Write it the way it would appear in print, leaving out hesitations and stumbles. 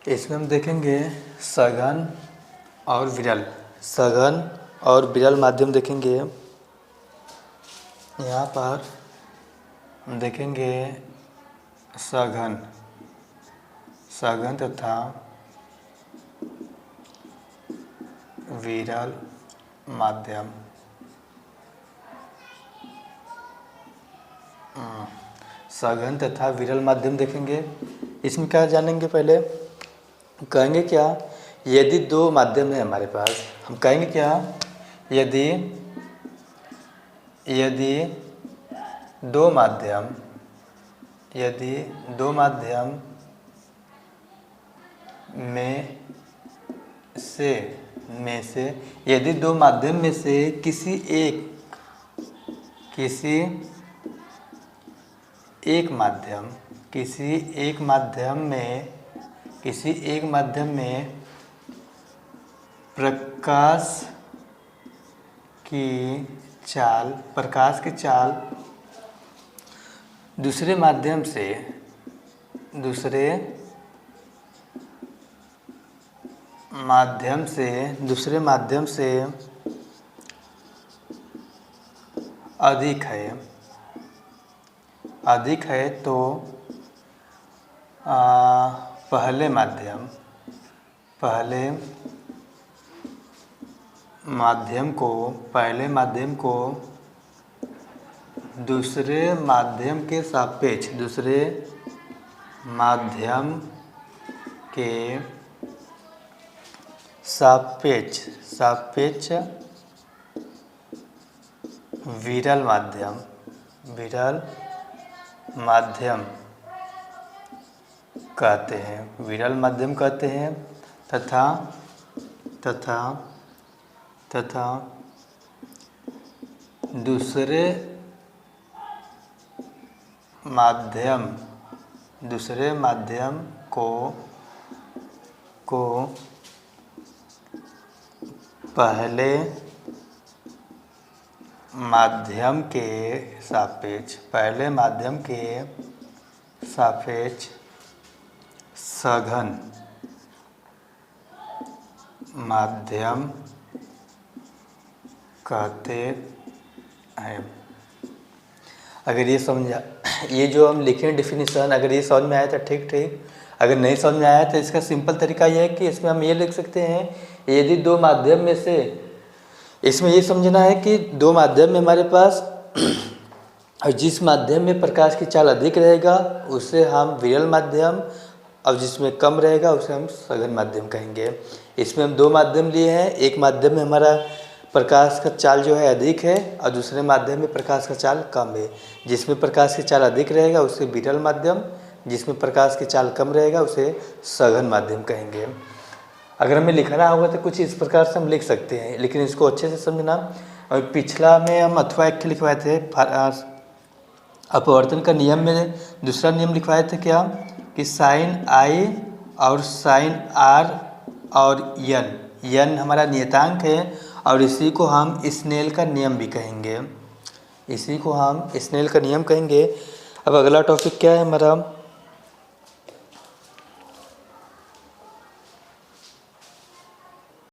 इसमें हम देखेंगे सघन और विरल। सघन और विरल माध्यम देखेंगे। यहाँ पर हम देखेंगे सघन तथा विरल माध्यम। सघन तथा विरल माध्यम देखेंगे। इसमें क्या जानेंगे, पहले कहेंगे क्या, यदि दो माध्यम है हमारे पास, हम कहेंगे क्या, यदि दो माध्यम में से यदि दो माध्यम में से किसी एक माध्यम में प्रकाश की चाल दूसरे माध्यम से अधिक है तो पहले माध्यम को दूसरे माध्यम के सापेक्ष विरल माध्यम कहते हैं। तथा दूसरे माध्यम को पहले माध्यम के सापेक्ष सघन माध्यम कहते हैं। अगर ये समझा, ये जो हम लिखे डेफिनेशन, अगर ये समझ में आया तो ठीक। अगर नहीं समझ में आया तो इसका सिंपल तरीका यह है कि इसमें हम ये लिख सकते हैं, यदि दो माध्यम में से, इसमें ये समझना है कि दो माध्यम में हमारे पास और जिस माध्यम में प्रकाश की चाल अधिक रहेगा उसे हम विरल माध्यम, और जिसमें कम रहेगा उसे हम सघन माध्यम कहेंगे। इसमें हम दो माध्यम लिए हैं, एक माध्यम में हमारा प्रकाश का चाल जो है अधिक है और दूसरे माध्यम में प्रकाश का चाल कम है। जिसमें प्रकाश की चाल अधिक रहेगा उसे विरल माध्यम, जिसमें प्रकाश की चाल कम रहेगा उसे सघन माध्यम कहेंगे। अगर हमें लिखना होगा तो कुछ इस प्रकार से हम लिख सकते हैं, लेकिन इसको अच्छे से समझना। और पिछला में हम अथवा एक लिखवाए थे, अपवर्तन का नियम में दूसरा नियम लिखवाए थे क्या, कि साइन आई और साइन आर और यन हमारा नियतांक है, और इसी को हम स्नेल का नियम भी कहेंगे। अब अगला टॉपिक क्या है हमारा,